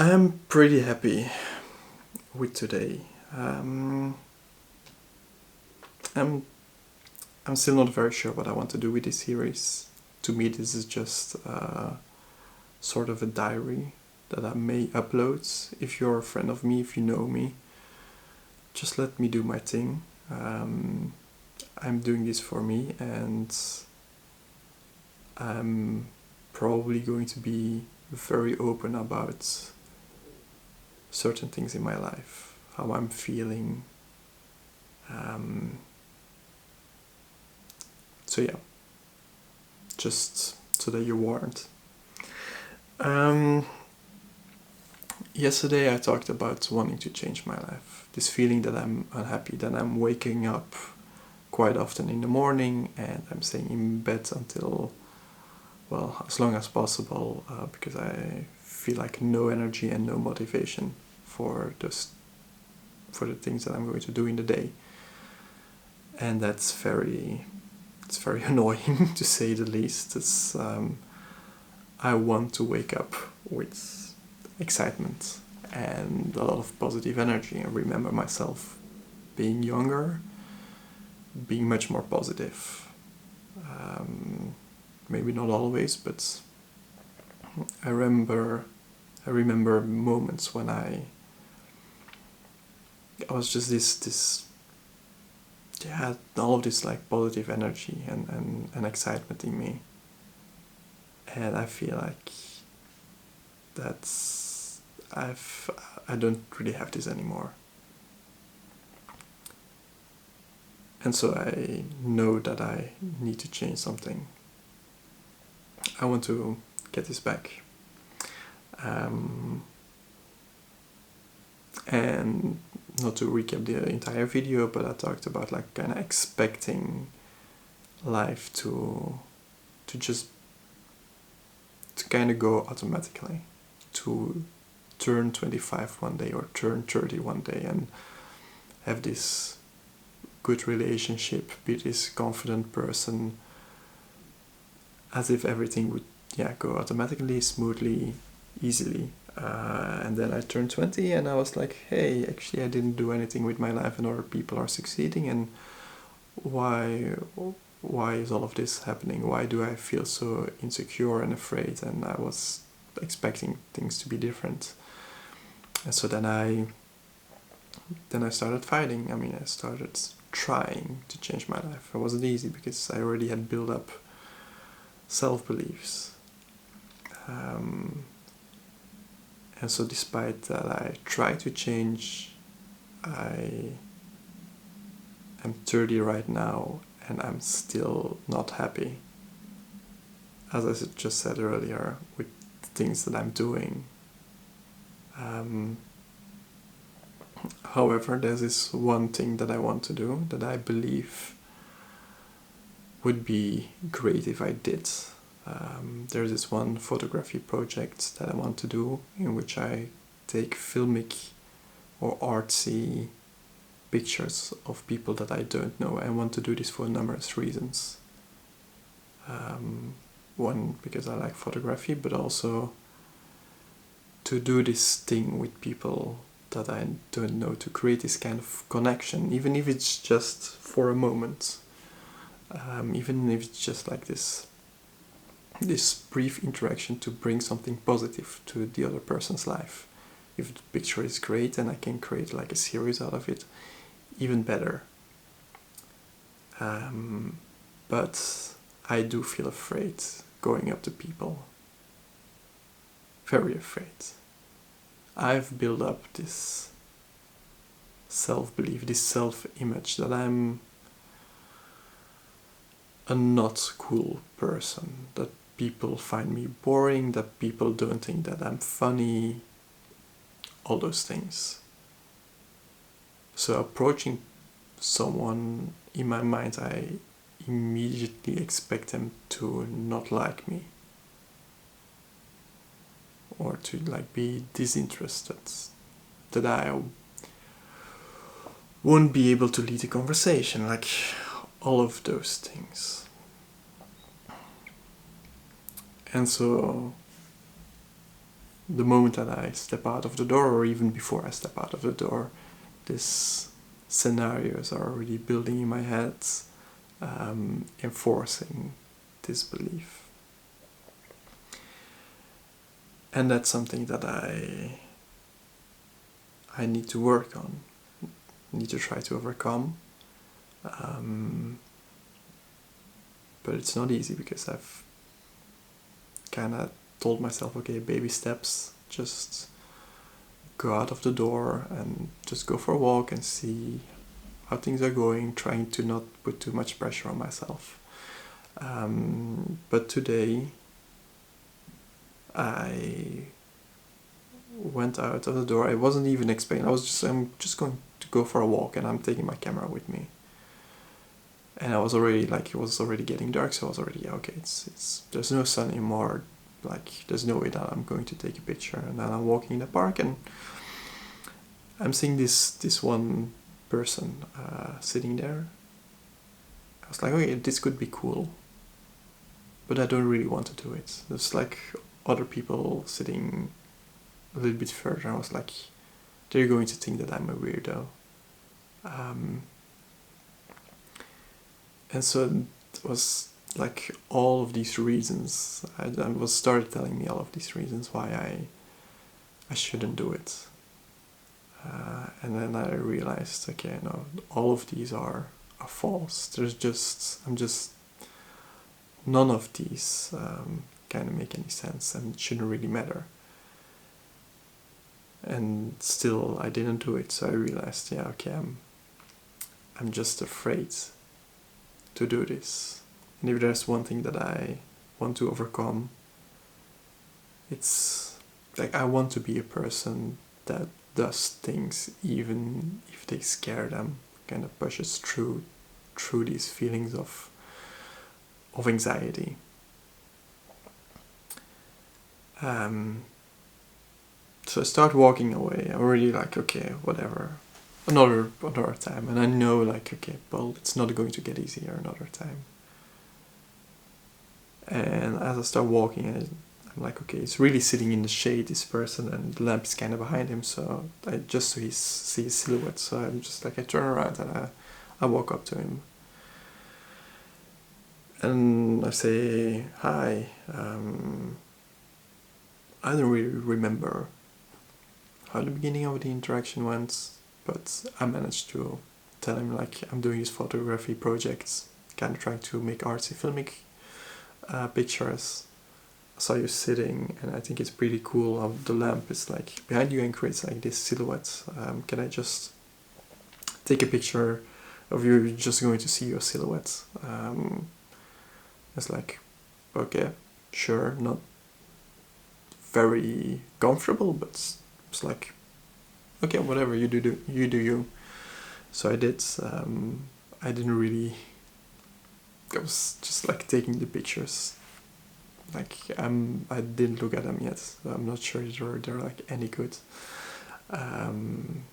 I'm pretty happy with today. I'm I'm still not very sure what I want to do with this series. To me, this is just sort of a diary that I may upload. If you're a friend of me, if you know me, just let me do my thing. I'm doing this for me, and I'm probably going to be very open about certain things in my life, how I'm feeling. So yeah, just so that you're warned. Yesterday I talked about wanting to change my life. This feeling that I'm unhappy, that I'm waking up quite often in the morning and I'm staying in bed until, well, as long as possible, because I feel like no energy and no motivation for the things that I'm going to do in the day. And it's very annoying to say the least. I want to wake up with excitement and a lot of positive energy and remember myself being younger, being much more positive. Maybe not always, but I remember moments when I was just this all of this like positive energy and excitement in me. And I feel like I don't really have this anymore. And so I know that I need to change something. I want to get this back. And not to recap the entire video, but I talked about like kind of expecting life to kind of go automatically, to turn 25 one day or turn 30 one day and have this good relationship, be this confident person, as if everything would go automatically, smoothly, easily. And then I turned 20 and I was like, hey, actually I didn't do anything with my life and other people are succeeding, and why is all of this happening? Why do I feel so insecure and afraid? And I was expecting things to be different. And so then I started fighting. I started trying to change my life. It wasn't easy because I already had built up self-beliefs. And so despite that I tried to change, I am 30 right now and I'm still not happy. As I just said earlier, with the things that I'm doing. However, there's this one thing that I want to do that I believe would be great if I did. There's this one photography project that I want to do in which I take filmic or artsy pictures of people that I don't know. I want to do this for numerous reasons. One, because I like photography, but also to do this thing with people that I don't know, to create this kind of connection, even if it's just for a moment, even if it's just like this brief interaction to bring something positive to the other person's life. If the picture is great and I can create like a series out of it, even better. But I do feel afraid going up to people. Very afraid. I've built up this self-belief, this self-image that I'm a not cool person, that people find me boring, that people don't think that I'm funny, all those things. So approaching someone, in my mind I immediately expect them to not like me, or to like be disinterested, that I won't be able to lead a conversation, like all of those things. And so the moment that I step out of the door, or even before I step out of the door, these scenarios are already building in my head, enforcing this belief. And that's something that I need to work on, need to try to overcome. But it's not easy, because I've kind of told myself, okay, baby steps, just go out of the door and just go for a walk and see how things are going, trying to not put too much pressure on myself. But today I went out of the door. I wasn't even expecting. I'm just going to go for a walk, and I'm taking my camera with me. And I was already it was already getting dark, so I was already, okay, it's there's no sun anymore. There's no way that I'm going to take a picture. And then I'm walking in the park, and I'm seeing this one person sitting there. I was like, okay, this could be cool, but I don't really want to do it. There's other people sitting a little bit further. I was like, they're going to think that I'm a weirdo. And so it was all of these reasons. I was started telling me all of these reasons why I shouldn't do it. And then I realized, okay, no, all of these are false. None of these kind of make any sense and shouldn't really matter. And still, I didn't do it. So I realized, yeah, okay, I'm just afraid to do this. And if there's one thing that I want to overcome, it's I want to be a person that does things even if they scare them, kind of pushes through these feelings of anxiety. So I start walking away. I'm already okay, whatever, another time. And I know okay, well, it's not going to get easier another time. And as I start walking, I'm okay, it's really sitting in the shade, this person, and the lamp is kind of behind him, so I just see his silhouette. So I'm just I turn around and I walk up to him. And I say, hi, I don't really remember how the beginning of the interaction went, but I managed to tell him I'm doing this photography project, kind of trying to make artsy filmic pictures. I saw you sitting, and I think it's pretty cool how the lamp is behind you and creates this silhouette. Can I just take a picture of you? You're just going to see your silhouette. It's okay, sure, not very comfortable, but it's okay, whatever, you do you. So I did. I didn't really. I was just taking the pictures. I didn't look at them yet. So I'm not sure if they're any good. And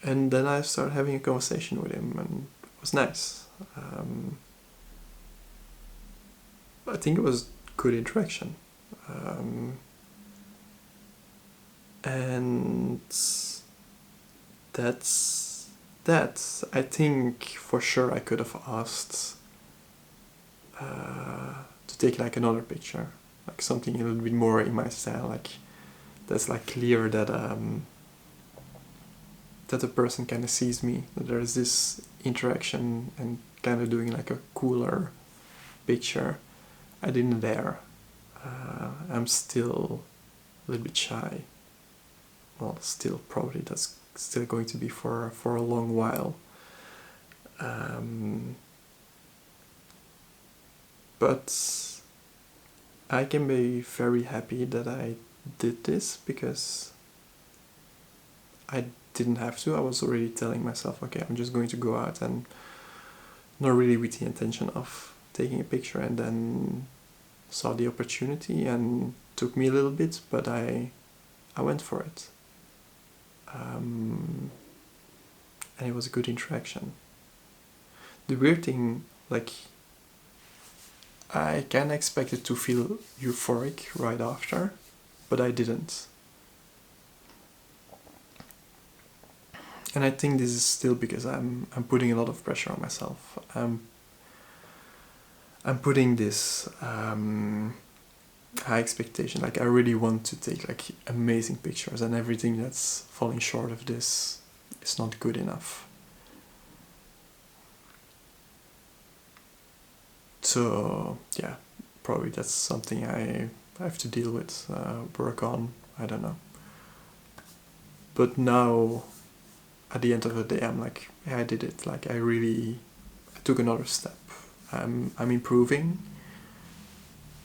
then I started having a conversation with him, and it was nice. I think it was good interaction. And that's that. I think for sure I could have asked to take another picture, something a little bit more in my style, that's clear that that the person kind of sees me, that there's this interaction, and kind of doing a cooler picture. I didn't dare. I'm still a little bit shy. Well, still, probably that's still going to be for a long while. But I can be very happy that I did this, because I didn't have to. I was already telling myself, okay, I'm just going to go out, and not really with the intention of taking a picture, and then saw the opportunity, and took me a little bit, but I went for it. And it was a good interaction. The weird thing, I can expect it to feel euphoric right after, but I didn't. And I think this is still because I'm putting a lot of pressure on myself. I'm putting this high expectation. Like I really want to take like amazing pictures, and everything that's falling short of this is not good enough. So yeah, probably that's something I have to deal with, work on. I don't know. But now, at the end of the day, I'm like, yeah, I did it. Like I took another step. I'm improving.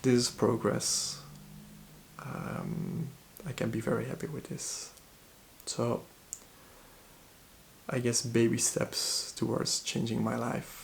This is progress. I can be very happy with this. So I guess baby steps towards changing my life.